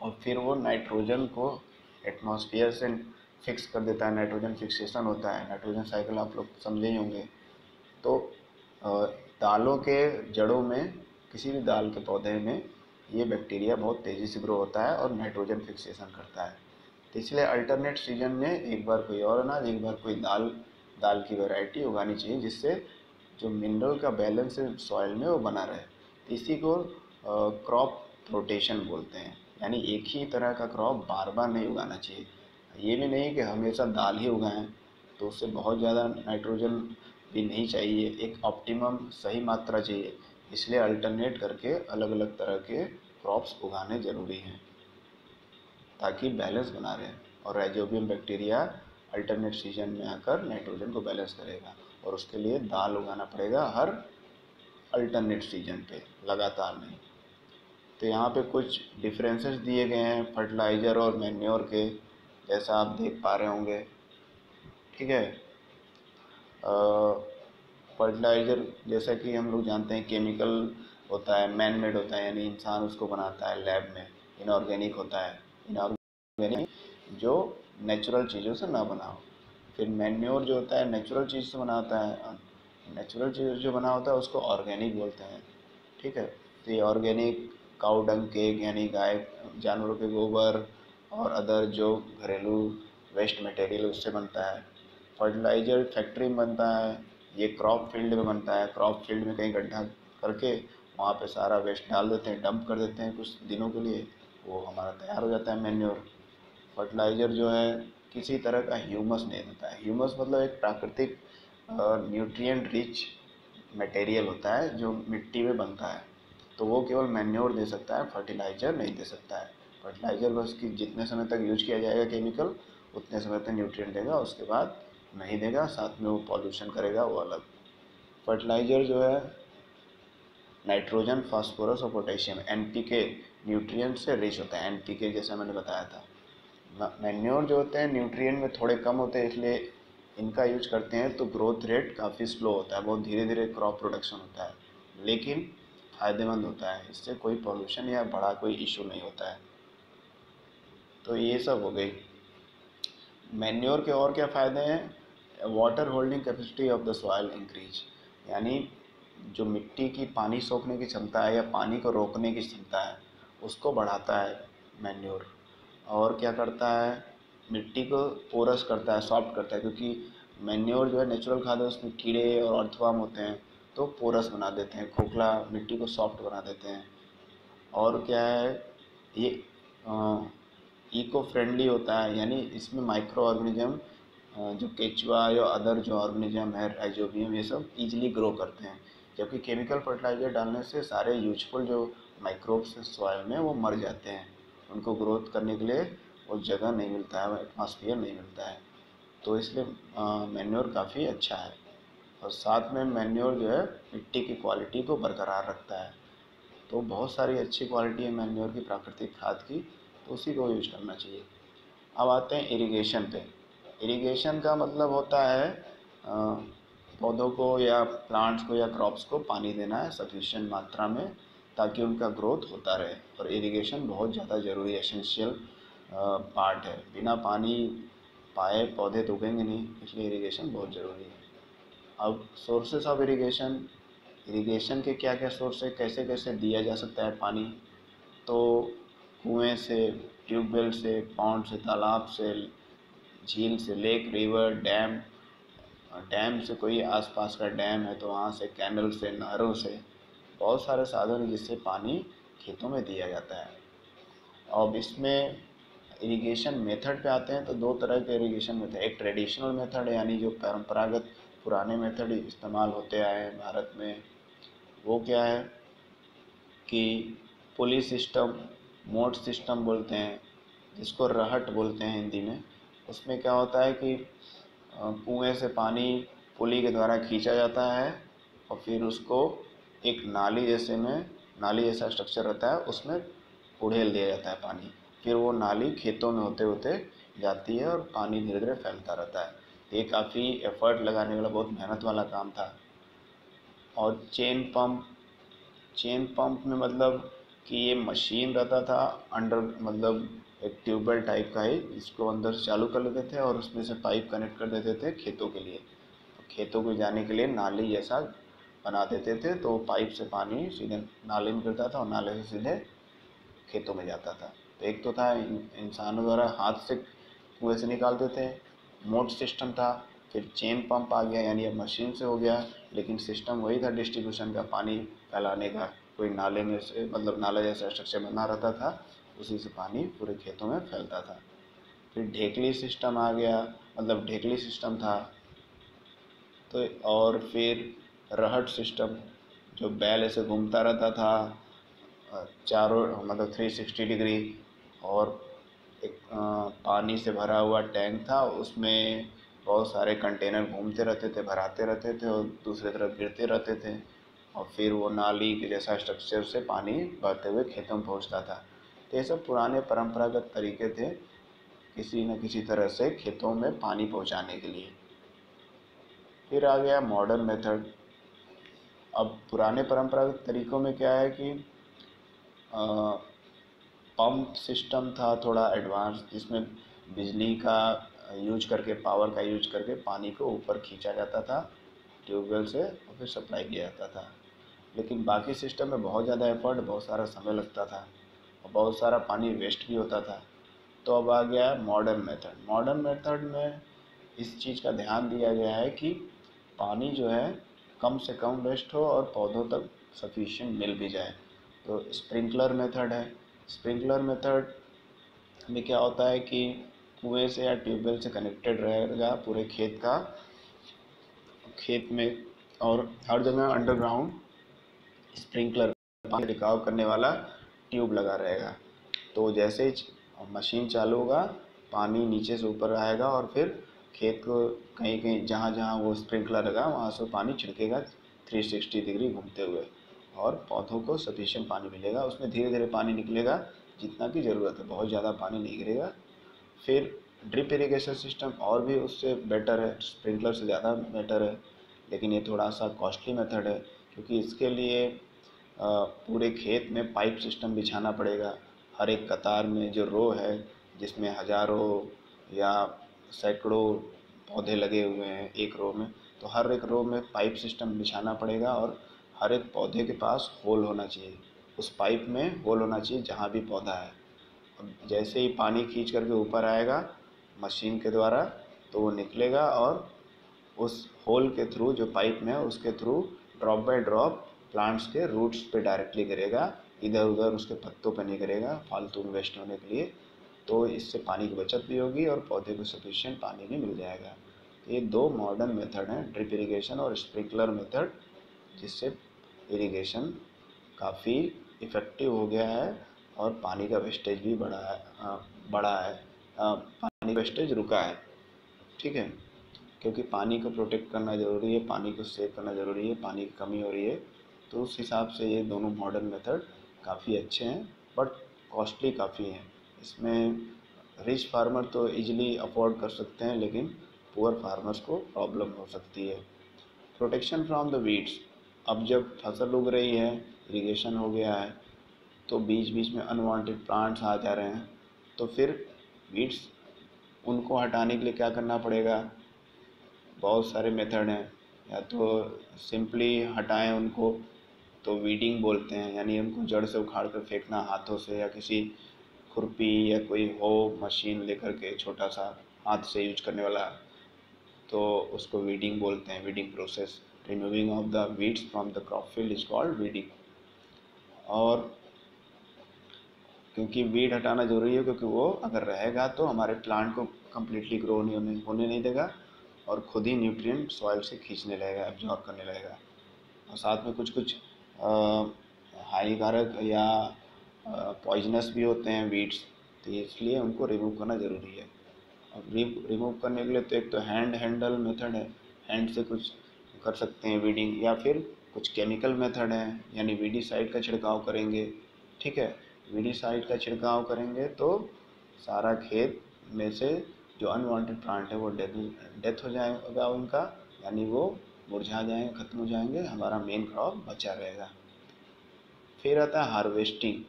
Speaker 1: और फिर वो नाइट्रोजन को एटमॉस्फेयर से फिक्स कर देता है। नाइट्रोजन फिक्सेशन होता है, नाइट्रोजन साइकिल आप लोग समझे ही होंगे। तो दालों के जड़ों में, किसी भी दाल के पौधे में ये बैक्टीरिया बहुत तेज़ी से ग्रो होता है और नाइट्रोजन फिक्सेशन करता है। तो इसलिए अल्टरनेट सीजन में एक बार कोई और अनाज, एक बार कोई दाल की वैरायटी उगानी चाहिए, जिससे जो मिनरल का बैलेंस है सॉइल में वो बना रहे। तो इसी को क्रॉप रोटेशन बोलते हैं, यानी एक ही तरह का क्रॉप बार बार नहीं उगाना चाहिए। ये भी नहीं कि हमेशा दाल ही उगाएं, तो उससे बहुत ज़्यादा नाइट्रोजन भी नहीं चाहिए, एक ऑप्टिमम सही मात्रा चाहिए। इसलिए अल्टरनेट करके अलग अलग तरह के क्रॉप्स उगाने ज़रूरी हैं ताकि बैलेंस बना रहे। और राइजोबियम बैक्टीरिया अल्टरनेट सीजन में आकर नाइट्रोजन को बैलेंस करेगा, और उसके लिए दाल उगाना पड़ेगा हर अल्टरनेट सीजन पे, लगातार नहीं। तो यहाँ पे कुछ डिफरेंसेस दिए गए हैं फर्टिलाइज़र और मैन्योर के, जैसा आप देख पा रहे होंगे। ठीक है, फर्टिलाइज़र जैसा कि हम लोग जानते हैं केमिकल होता है, मैन मेड होता है, यानी इंसान उसको बनाता है लैब में। इनऑर्गेनिक होता है, इनऑर्गेनिक जो नेचुरल चीज़ों से ना बना हो। फिर मैन्योर जो होता है नेचुरल चीज़ से बना होता है, नेचुरल चीज़ जो बना होता है उसको ऑर्गेनिक बोलते हैं। ठीक है, तो ये ऑर्गेनिक काऊ डंग केक यानी गाय जानवरों के गोबर और अदर जो घरेलू वेस्ट मटेरियल उससे बनता है। फर्टिलाइज़र फैक्ट्री में बनता है, ये क्रॉप फील्ड में बनता है। क्रॉप फील्ड में कहीं गड्ढा करके वहाँ पे सारा वेस्ट डाल देते हैं, डंप कर देते हैं कुछ दिनों के लिए, वो हमारा तैयार हो जाता है मैन्योर। फर्टिलाइज़र जो है किसी तरह का ह्यूमस नहीं देता है। ह्यूमस मतलब एक प्राकृतिक न्यूट्रिएंट रिच मटेरियल होता है जो मिट्टी में बनता है, तो वो केवल मैन्योर दे सकता है, फर्टिलाइज़र नहीं दे सकता है। फर्टिलाइज़र बस कि जितने समय तक यूज किया जाएगा केमिकल, उतने समय तक न्यूट्रिएंट देगा, उसके बाद नहीं देगा, साथ में वो पॉल्यूशन करेगा, वो अलग। फर्टिलाइज़र जो है नाइट्रोजन, फास्फोरस और पोटेशियम एनपीके न्यूट्रिएंट से रिच होता है, एनपीके जैसा मैंने बताया था। मैन्योर जो होते हैं न्यूट्रिएंट में थोड़े कम होते हैं, इसलिए इनका यूज करते हैं तो ग्रोथ रेट काफ़ी स्लो होता है, बहुत धीरे धीरे क्रॉप प्रोडक्शन होता है, लेकिन फ़ायदेमंद होता है, इससे कोई पॉल्यूशन या बड़ा कोई इशू नहीं होता है। तो ये सब हो गई मैन्योर के। और क्या फ़ायदे हैं? Water holding capacity of the soil increase, यानी जो मिट्टी की पानी सोखने की क्षमता है या पानी को रोकने की क्षमता है उसको बढ़ाता है मैन्योर। और क्या करता है? मिट्टी को पोरस करता है, सॉफ्ट करता है, क्योंकि मैन्योर जो है नेचुरल खाद है, उसमें कीड़े और अर्थवर्म होते हैं, तो पोरस बना देते हैं, खोखला मिट्टी को सॉफ्ट बना देते हैं। और क्या है? ये इको फ्रेंडली होता है, यानी इसमें माइक्रो ऑर्गेनिज्म जो केचुआ या अदर जो ऑर्गेनिज्म है राइजोबियम, ये सब इजीली ग्रो करते हैं। जबकि केमिकल फर्टिलाइज़र डालने से सारे यूजफुल जो माइक्रोब्स हैं सॉइल में वो मर जाते हैं, उनको ग्रोथ करने के लिए वो जगह नहीं मिलता है, एटमॉस्फेयर नहीं मिलता है। तो इसलिए मैन्योर काफ़ी अच्छा है। और साथ में मैन्योर जो है मिट्टी की क्वालिटी को बरकरार रखता है। तो बहुत सारी अच्छी क्वालिटी है मैन्योर की, प्राकृतिक खाद की, तो उसी को यूज करना चाहिए। अब आते हैं इरिगेशन पे। इरिगेशन का मतलब होता है पौधों को या प्लांट्स को या क्रॉप्स को पानी देना है सफिशिएंट मात्रा में, ताकि उनका ग्रोथ होता रहे। और इरिगेशन बहुत ज़्यादा ज़रूरी है, एसेंशियल पार्ट है। बिना पानी पाए पौधे तो उगेंगे नहीं, इसलिए इरिगेशन बहुत ज़रूरी है। अब सोर्सेस ऑफ इरिगेशन, इरिगेशन के क्या क्या सोर्स है, कैसे कैसे दिया जा सकता है पानी? तो कुएं से, ट्यूबवेल से, पॉन्ड से, तालाब से, झील से, लेक, रिवर, डैम, डैम से कोई आसपास का डैम है तो वहाँ से, कैनल से, नहरों से, बहुत सारे साधन हैं जिससे पानी खेतों में दिया जाता है। अब इसमें इरिगेशन मेथड पे आते हैं तो दो तरह के इरिगेशन मेथड, एक ट्रेडिशनल मेथड है, यानी जो परंपरागत पुराने मेथड इस्तेमाल होते आए हैं भारत में। वो क्या है कि पुली सिस्टम, मोट सिस्टम बोलते हैं, जिसको रहट बोलते हैं हिंदी में। उसमें क्या होता है कि कुएं से पानी पुली के द्वारा खींचा जाता है और फिर उसको एक नाली जैसे में, नाली जैसा स्ट्रक्चर रहता है, उसमें उड़ेल दिया जाता है पानी। फिर वो नाली खेतों में होते होते जाती है और पानी धीरे धीरे फैलता रहता है। ये काफ़ी एफर्ट लगाने वाला, बहुत मेहनत वाला काम था। और चेन पंप, चेन पंप में मतलब कि ये मशीन रहता था अंडर, मतलब एक ट्यूबवेल टाइप का ही, इसको अंदर से चालू कर लेते थे और उसमें से पाइप कनेक्ट कर देते थे खेतों के लिए। खेतों को जाने के लिए नाली जैसा बना देते थे, तो पाइप से पानी सीधे नाले में गिरता था और नाले से सीधे खेतों में जाता था। तो एक तो था इंसानों द्वारा हाथ से कुएं से निकालते थे, मोट सिस्टम था। फिर चेन पंप आ गया, यानी अब मशीन से हो गया, लेकिन सिस्टम वही था डिस्ट्रीब्यूशन का, पानी फैलाने का। कोई नाले में से, मतलब नाला जैसा स्ट्रक्चर बना रहता था, उसी से पानी पूरे खेतों में फैलता था। फिर ढेकली सिस्टम आ गया, मतलब ढेकली सिस्टम था। तो और फिर रहट सिस्टम, जो बैल ऐसे घूमता रहता था चारों, मतलब 360 डिग्री। और एक पानी से भरा हुआ टैंक था, उसमें बहुत सारे कंटेनर घूमते रहते थे, भराते रहते थे और दूसरी तरफ गिरते रहते थे। और फिर वो नाली के जैसा स्ट्रक्चर से पानी बहते हुए खेतों में पहुंचता था। तो ये सब पुराने परंपरागत तरीके थे किसी न किसी तरह से खेतों में पानी पहुंचाने के लिए। फिर आ गया मॉडर्न मेथड। अब पुराने परंपरागत तरीकों में क्या है कि पंप सिस्टम था थोड़ा एडवांस, जिसमें बिजली का यूज करके, पावर का यूज करके पानी को ऊपर खींचा जाता था ट्यूबवेल से और फिर सप्लाई किया जाता था। लेकिन बाकी सिस्टम में बहुत ज़्यादा एफर्ट, बहुत सारा समय लगता था और बहुत सारा पानी वेस्ट भी होता था। तो अब आ गया मॉडर्न मेथड। मॉडर्न मेथड में इस चीज़ का ध्यान दिया गया है कि पानी जो है कम से कम वेस्ट हो और पौधों तक सफिशिएंट मिल भी जाए। तो स्प्रिंकलर मेथड है। स्प्रिंकलर मेथड में क्या होता है कि कुएं से या ट्यूबवेल से कनेक्टेड रहेगा पूरे खेत में, और हर जगह अंडरग्राउंड स्प्रिंकलर, पानी छिड़काव करने वाला ट्यूब लगा रहेगा। तो जैसे ही मशीन चालू होगा, पानी नीचे से ऊपर आएगा और फिर खेत को कहीं कहीं जहाँ जहाँ वो स्प्रिंकलर लगा वहाँ से पानी छिड़केगा 360 डिग्री घूमते हुए, और पौधों को सफिशिएंट पानी मिलेगा। उसमें धीरे धीरे पानी निकलेगा जितना की ज़रूरत है, बहुत ज़्यादा पानी नहीं गिरेगा। फिर ड्रिप इरिगेशन सिस्टम और भी उससे बेटर है, स्प्रिंकलर से ज़्यादा बेटर है, लेकिन ये थोड़ा सा कॉस्टली मेथड है, क्योंकि इसके लिए पूरे खेत में पाइप सिस्टम बिछाना पड़ेगा। हर एक कतार में जो रो है, जिसमें हज़ारों या सैकड़ों पौधे लगे हुए हैं एक रो में, तो हर एक रो में पाइप सिस्टम बिछाना पड़ेगा और हर एक पौधे के पास होल होना चाहिए। उस पाइप में होल होना चाहिए जहाँ भी पौधा है। जैसे ही पानी खींच करके ऊपर आएगा मशीन के द्वारा, तो वो निकलेगा और उस होल के थ्रू, जो पाइप में है उसके through drop by drop plants के रूट्स पे डायरेक्टली गिरेगा, इधर उधर उसके पत्तों पे नहीं गिरेगा फालतू में वेस्ट होने के लिए। तो इससे पानी की बचत भी होगी और पौधे को सफिशिएंट पानी भी मिल जाएगा। तो ये दो मॉडर्न मेथड हैं, ड्रिप इरिगेशन और स्प्रिंकलर मेथड, जिससे इरिगेशन काफ़ी इफ़ेक्टिव हो गया है और पानी का वेस्टेज भी बढ़ा है, पानी वेस्टेज रुका है। ठीक है, क्योंकि पानी को प्रोटेक्ट करना ज़रूरी है, पानी को सेव करना ज़रूरी है, पानी की कमी हो रही है। तो उस हिसाब से ये दोनों मॉडर्न मेथड काफ़ी अच्छे हैं, बट कॉस्टली काफ़ी हैं। इसमें रिच फार्मर तो इजीली अफोर्ड कर सकते हैं, लेकिन पुअर फार्मर्स को प्रॉब्लम हो सकती है। Protection from the weeds. अब जब फसल उग रही है, इरिगेशन हो गया है, तो बीच बीच में अनवांटेड प्लांट्स आ जा रहे हैं, तो फिर वीड्स, उनको हटाने के लिए क्या करना पड़ेगा? बहुत सारे मेथड हैं। या तो सिंपली हटाएं उनको, तो वीडिंग बोलते हैं, यानी उनको जड़ से उखाड़ कर फेंकना हाथों से, या किसी खुरपी या कोई हो मशीन लेकर के, छोटा सा हाथ से यूज करने वाला, तो उसको वीडिंग बोलते हैं, weeding process. Removing of the weeds from the crop field is called weeding. और क्योंकि वीड हटाना ज़रूरी है, क्योंकि वो अगर रहेगा तो हमारे प्लांट को कम्प्लीटली ग्रो नहीं होने नहीं देगा और खुद ही न्यूट्रिएंट सॉइल से खींचने लगेगा, एब्जॉर्ब करने लगेगा। और साथ में कुछ कुछ हानिकारक या पॉइजनस भी होते हैं वीड्स, तो इसलिए उनको रिमूव करना ज़रूरी है। और रिमूव करने के लिए तो एक तो हैंड हैंडल मेथड है, हैंड से कुछ कर सकते हैं वीडिंग, या फिर कुछ केमिकल मेथड है, यानी वीडीसाइड का छिड़काव करेंगे। ठीक है, वीडीसाइड का छिड़काव करेंगे तो सारा खेत में से जो अनवांटेड प्लांट है वो डेथ हो जाएगा उनका, यानी वो मुरझा जाएंगे, ख़त्म हो जाएंगे, हमारा मेन क्रॉप बचा रहेगा। फिर आता है हार्वेस्टिंग।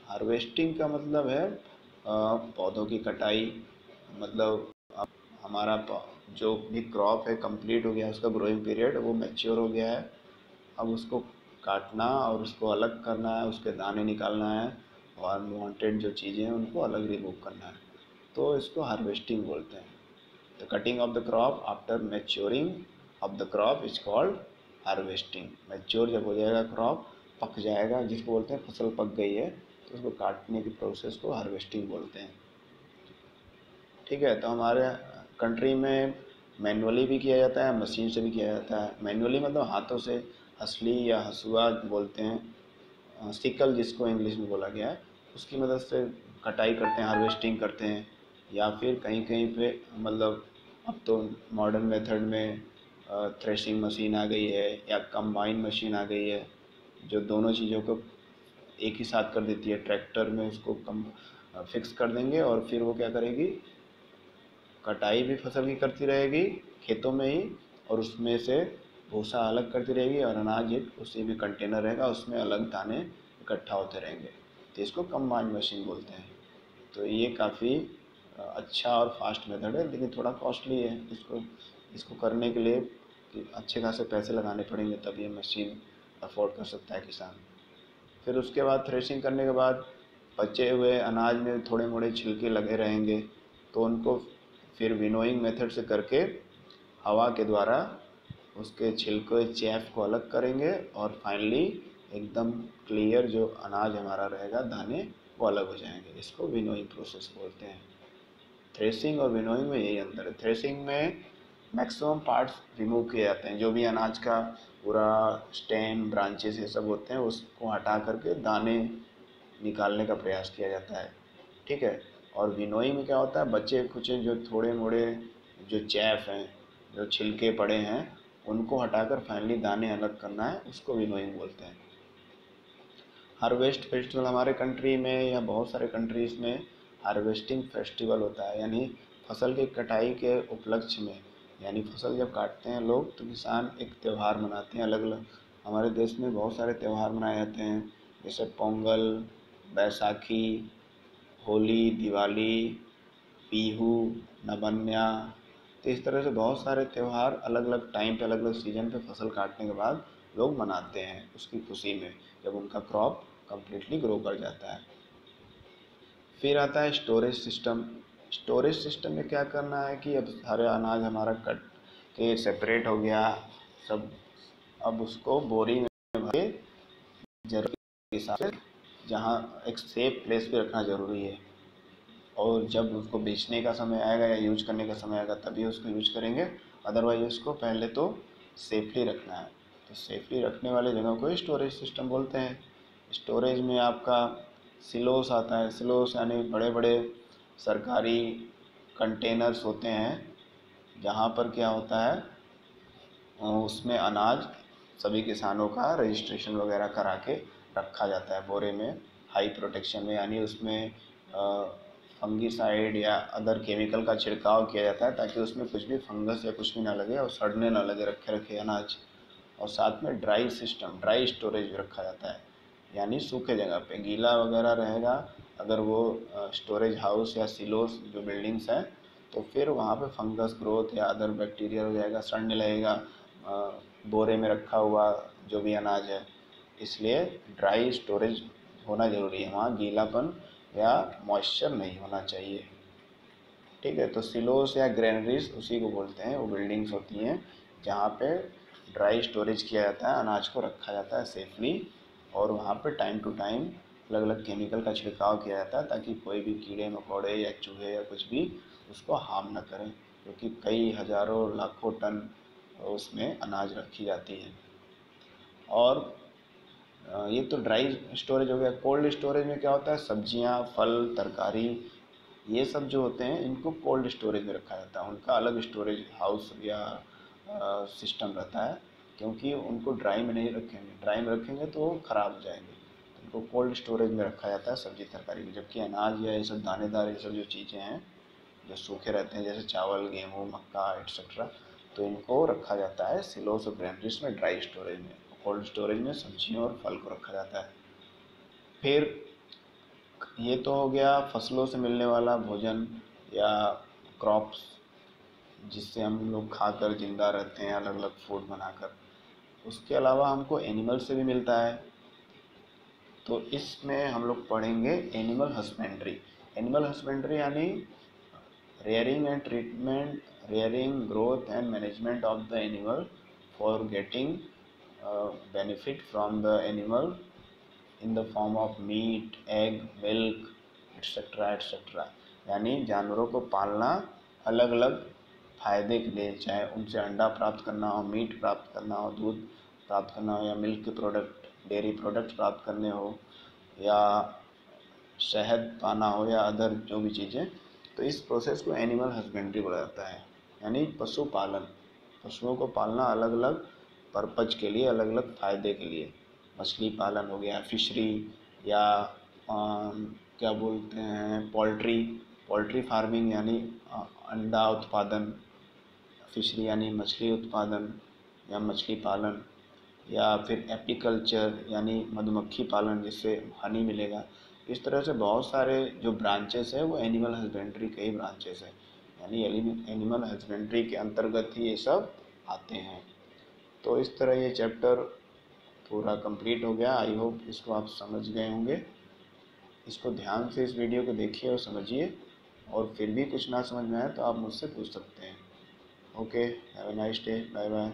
Speaker 1: हार्वेस्टिंग का मतलब है पौधों की कटाई। मतलब अब हमारा जो भी क्रॉप है कंप्लीट हो गया, उसका ग्रोइंग पीरियड वो मैच्योर हो गया है, अब उसको काटना और उसको अलग करना है, उसके दाने निकालना है और अनवांटेड जो चीज़ें हैं उनको अलग रिमूव करना है, तो इसको हार्वेस्टिंग बोलते हैं। The cutting of the crop after maturing of the crop is called harvesting. Mature जब हो जाएगा क्रॉप, पक जाएगा, जिसको बोलते हैं फसल पक गई है, तो उसको काटने की प्रोसेस को हार्वेस्टिंग बोलते हैं। ठीक है, तो हमारे कंट्री में मैनुअली भी किया जाता है, मशीन से भी किया जाता है। मैनुअली मतलब हाथों से, हसली या हसुआ बोलते हैं, सिकल जिसको इंग्लिश में बोला गया है, उसकी मदद से कटाई करते हैं, हार्वेस्टिंग करते हैं। या फिर कहीं कहीं पे मतलब अब तो मॉडर्न मेथड में थ्रेशिंग मशीन आ गई है या कंबाइन मशीन आ गई है, जो दोनों चीज़ों को एक ही साथ कर देती है। ट्रैक्टर में उसको कम फिक्स कर देंगे और फिर वो क्या करेगी, कटाई भी फसल की करती रहेगी खेतों में ही, और उसमें से भूसा अलग करती रहेगी और अनाज एक उसी में कंटेनर रहेगा, उसमें अलग दाने इकट्ठा होते रहेंगे। तो इसको कंबाइन मशीन बोलते हैं। तो ये काफ़ी अच्छा और फास्ट मेथड है, लेकिन थोड़ा कॉस्टली है। इसको करने के लिए कि अच्छे खासे पैसे लगाने पड़ेंगे, तब ये मशीन अफोर्ड कर सकता है किसान। फिर उसके बाद थ्रेशिंग करने के बाद बचे हुए अनाज में थोड़े मोड़े छिलके लगे रहेंगे, तो उनको फिर विनोइंग मेथड से करके हवा के द्वारा उसके छिलके चैफ को अलग करेंगे, और फाइनली एकदम क्लियर जो अनाज हमारा रहेगा, दाने, वो अलग हो जाएंगे। इसको विनोइंग प्रोसेस बोलते हैं। थ्रेशिंग और विनोइंग में यही अंतर है। थ्रेशिंग में मैक्सिमम पार्ट्स रिमूव किए जाते हैं, जो भी अनाज का पूरा स्टेम, ब्रांचेस ये सब होते हैं, उसको हटा करके दाने निकालने का प्रयास किया जाता है। ठीक है। और विनोइंग में क्या होता है, बचे कुचे जो थोड़े मोड़े जो चैफ हैं, जो छिलके पड़े हैं, उनको हटाकर फाइनली दाने अलग करना है, उसको विनोइंग बोलते हैं। हार्वेस्ट फेस्टिवल हमारे कंट्री में या बहुत सारे कंट्रीज़ में हार्वेस्टिंग फेस्टिवल होता है, यानी फसल की कटाई के उपलक्ष्य में, यानी फसल जब काटते हैं लोग, तो किसान एक त्यौहार मनाते हैं अलग अलग। हमारे देश में बहुत सारे त्यौहार मनाए जाते हैं, जैसे पोंगल, बैसाखी, होली, दिवाली, बिहू, नवन्या। तो इस तरह से बहुत सारे त्यौहार अलग अलग टाइम पे, अलग अलग सीजन पे फसल काटने के बाद लोग मनाते हैं उसकी खुशी में, जब उनका क्रॉप कम्प्लीटली ग्रो कर जाता है। फिर आता है स्टोरेज सिस्टम। स्टोरेज सिस्टम में क्या करना है कि अब सारे अनाज हमारा कट के सेपरेट हो गया सब, अब उसको बोरी में भर के जरूरत के हिसाब से जहाँ एक सेफ प्लेस पे रखना ज़रूरी है। और जब उसको बेचने का समय आएगा या यूज करने का समय आएगा, तभी उसको यूज करेंगे। अदरवाइज उसको पहले तो सेफली रखना है। तो सेफली रखने वाले जगह को स्टोरेज सिस्टम बोलते हैं। स्टोरेज में आपका सिलोस आता है। सिलोस यानी बड़े बड़े सरकारी कंटेनर्स होते हैं, जहाँ पर क्या होता है, उसमें अनाज सभी किसानों का रजिस्ट्रेशन वगैरह करा के रखा जाता है बोरे में, हाई प्रोटेक्शन में। यानी उसमें फंगीसाइड या अदर केमिकल का छिड़काव किया जाता है, ताकि उसमें कुछ भी फंगस या कुछ भी ना लगे और सड़ने ना लगे रखे रखे अनाज। और साथ में ड्राई सिस्टम, ड्राई स्टोरेज भी रखा जाता है, यानी सूखे जगह पे गीला वगैरह रहेगा अगर वो स्टोरेज हाउस या सिलोस जो बिल्डिंग्स हैं, तो फिर वहाँ पे फंगस ग्रोथ या अदर बैक्टीरिया हो जाएगा, सड़ने लगेगा बोरे में रखा हुआ जो भी अनाज है। इसलिए ड्राई स्टोरेज होना ज़रूरी है, वहाँ गीलापन या मॉइस्चर नहीं होना चाहिए। ठीक है, तो सिलोस या ग्रेनरीज उसी को बोलते हैं। वो बिल्डिंग्स होती हैं जहाँ पे ड्राई स्टोरेज किया जाता है, अनाज को रखा जाता है सेफली, और वहाँ पे टाइम टू टाइम अलग अलग केमिकल का छिड़काव किया जाता है, ताकि कोई भी कीड़े मकोड़े या चूहे या कुछ भी उसको हार्म ना करें, क्योंकि कई हज़ारों लाखों टन उसमें अनाज रखी जाती है। और ये तो ड्राई स्टोरेज हो गया। कोल्ड स्टोरेज में क्या होता है, सब्जियां, फल, तरकारी, ये सब जो होते हैं इनको कोल्ड स्टोरेज में रखा जाता है। उनका अलग स्टोरेज हाउस या सिस्टम रहता है, क्योंकि उनको ड्राई में नहीं रखेंगे। ड्राई में रखेंगे तो वो ख़राब हो जाएंगे, तो उनको कोल्ड स्टोरेज में रखा जाता है सब्जी तरकारी में। जबकि अनाज या ये सब दानेदार, ये सब जो चीज़ें हैं जो सूखे रहते हैं, जैसे चावल, गेहूँ, मक्का एट्सेट्रा, तो इनको रखा जाता है सिलोस और ग्रेनरीज में, ड्राई स्टोरेज में। कोल्ड स्टोरेज में सब्जियों और फल को रखा जाता है। फिर ये तो हो गया फसलों से मिलने वाला भोजन या क्रॉप्स, जिससे हम लोग खाकर ज़िंदा रहते हैं अलग अलग फूड बनाकर। उसके अलावा हमको एनिमल से भी मिलता है, तो इसमें हम लोग पढ़ेंगे एनिमल हस्बेंड्री। एनिमल हस्बेंड्री यानी rearing and treatment, rearing, growth and management of the animal for getting benefit from the animal in the form of meat, egg, milk etcetera etcetera. यानी जानवरों को पालना अलग अलग फ़ायदे के लिए, चाहे उनसे अंडा प्राप्त करना हो, मीट प्राप्त करना हो, दूध प्राप्त करना हो, या मिल्क के प्रोडक्ट, डेयरी प्रोडक्ट प्राप्त करने हो, या शहद पाना हो, या अदर जो भी चीज़ें, तो इस प्रोसेस को एनिमल हस्बेंड्री बोला जाता है। यानी पशुपालन, पशुओं को पालना अलग अलग पर्पज के लिए, अलग अलग फ़ायदे के लिए। मछली पालन हो गया, फिशरी, या क्या बोलते हैं, पोल्ट्री, पोल्ट्री फार्मिंग यानी अंडा उत्पादन, फिशरी यानी मछली उत्पादन या मछली पालन, या फिर एपीकल्चर यानी मधुमक्खी पालन जिससे हनी मिलेगा। इस तरह से बहुत सारे जो ब्रांचेस है वो एनिमल हस्बेंड्री के ही ब्रांचेस है, यानी एनिमल हस्बेंड्री के अंतर्गत ही ये सब आते हैं। तो इस तरह ये चैप्टर पूरा कंप्लीट हो गया। आई होप इसको आप समझ गए होंगे। इसको ध्यान से इस वीडियो को देखिए और समझिए, और फिर भी कुछ ना समझ में आए तो आप मुझसे पूछ सकते हैं। Okay, have a nice day, bye bye.